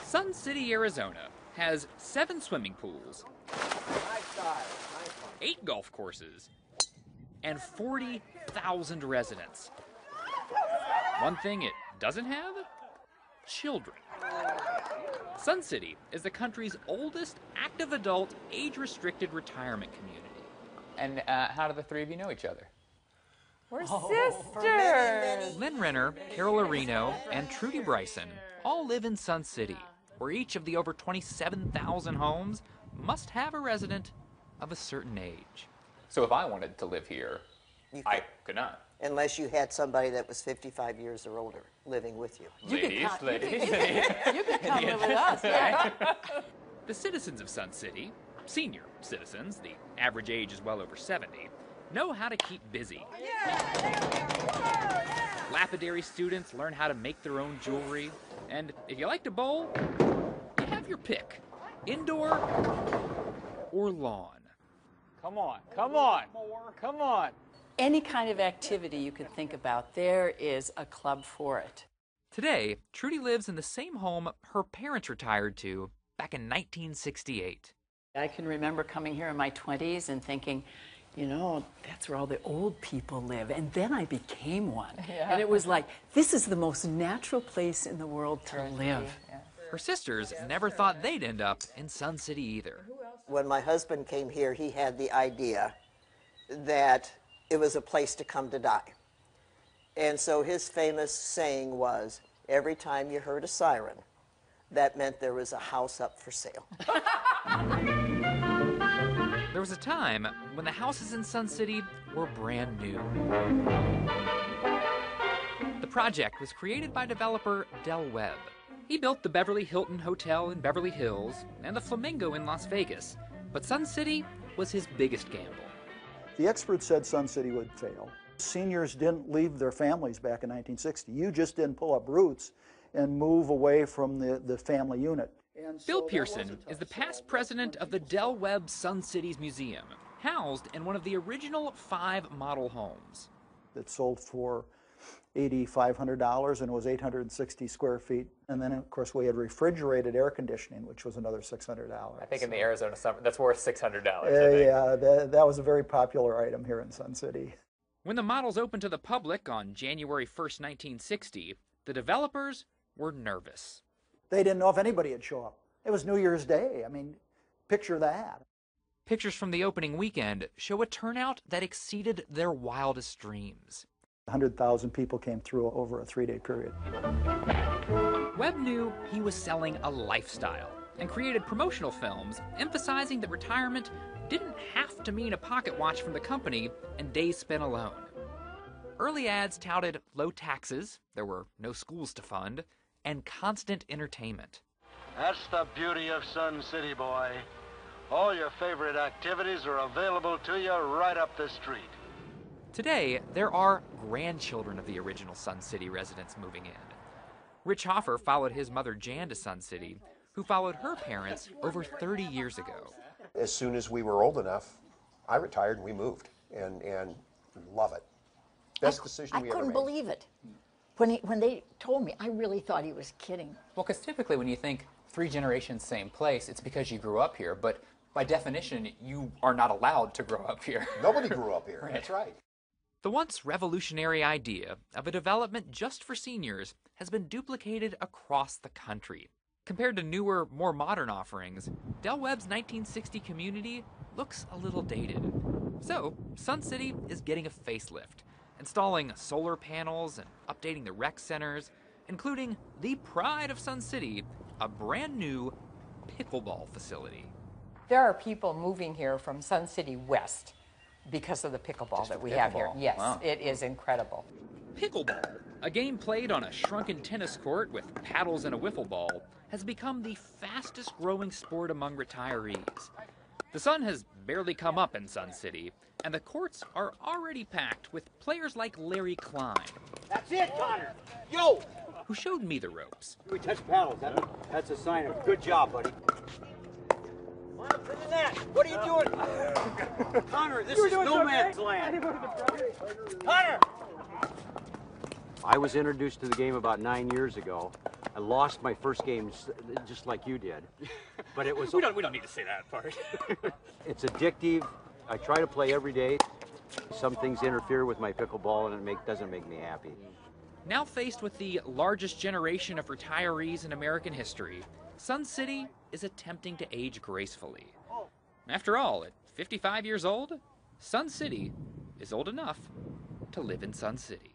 Sun City, Arizona has 7 swimming pools, 8 golf courses, and 40,000 residents. One thing it doesn't have? Children. Sun City is the country's oldest active adult age-restricted retirement community. And how do the three of you know each other? We're sisters! Lynn Renner, Carol Areno, and Trudy Bryson all live in Sun City, where each of the over 27,000 homes must have a resident of a certain age. So if I wanted to live here, I could not. Unless you had somebody that was 55 years or older living with you. Ladies. You can come live with us, yeah. The citizens of Sun City, senior citizens, the average age is well over 70, know how to keep busy. Lapidary students learn how to make their own jewelry, and if you like to bowl, you have your pick, indoor or lawn. Come on, come on, come on. Any kind of activity you could think about, there is a club for it. Today, Trudy lives in the same home her parents retired to back in 1968. I can remember coming here in my 20s and thinking, you know, that's where all the old people live. And then I became one. Yeah. And it was like, this is the most natural place in the world to live. Yeah. Her sisters never thought they'd end up in Sun City either. When my husband came here, he had the idea that it was a place to come to die. And so his famous saying was, every time you heard a siren, that meant there was a house up for sale. There was a time when the houses in Sun City were brand new. The project was created by developer Del Webb. He built the Beverly Hilton Hotel in Beverly Hills and the Flamingo in Las Vegas, but Sun City was his biggest gamble. The experts said Sun City would fail. Seniors didn't leave their families back in 1960. You just didn't pull up roots and move away from the family unit. Bill Pearson is the past president of the Del Webb Sun Cities Museum, housed in one of the original 5 model homes. It sold for $8,500 and it was 860 square feet. And then, of course, we had refrigerated air conditioning, which was another $600. I think in the Arizona summer, that's worth $600. Yeah, that was a very popular item here in Sun City. When the models opened to the public on January 1st, 1960, the developers were nervous. They didn't know if anybody would show up. It was New Year's Day. I mean, picture that. Pictures from the opening weekend show a turnout that exceeded their wildest dreams. 100,000 people came through over a 3-day period. Webb knew he was selling a lifestyle and created promotional films emphasizing that retirement didn't have to mean a pocket watch from the company and days spent alone. Early ads touted low taxes, there were no schools to fund, and constant entertainment. That's the beauty of Sun City, boy. All your favorite activities are available to you right up the street. Today, there are grandchildren of the original Sun City residents moving in. Rich Hoffer followed his mother Jan to Sun City, who followed her parents over 30 years ago. As soon as we were old enough, I retired and we moved, and love it. Best decision we ever made. I couldn't believe it. When they told me, I really thought he was kidding. Well, because typically when you think 3 generations, same place, it's because you grew up here. But by definition, you are not allowed to grow up here. Nobody grew up here. Right. That's right. The once revolutionary idea of a development just for seniors has been duplicated across the country. Compared to newer, more modern offerings, Del Webb's 1960 community looks a little dated. So, Sun City is getting a facelift, installing solar panels and updating the rec centers, including the pride of Sun City, a brand new pickleball facility. There are people moving here from Sun City West because of the pickleball that we have here. Yes, wow. It is incredible. Pickleball, a game played on a shrunken tennis court with paddles and a wiffle ball, has become the fastest growing sport among retirees. The sun has barely come up in Sun City, and the courts are already packed with players like Larry Klein. That's it, Connor. Yo! Who showed me the ropes. We touch paddles. That's a sign of good job, buddy. Line up for the net. What are you doing? Connor, this is no man's land. Connor! I was introduced to the game about 9 years ago, I lost my first game just like you did, but it was. We don't need to say that part. It's addictive. I try to play every day. Some things interfere with my pickleball, and it doesn't make me happy. Now faced with the largest generation of retirees in American history, Sun City is attempting to age gracefully. After all, at 55 years old, Sun City is old enough to live in Sun City.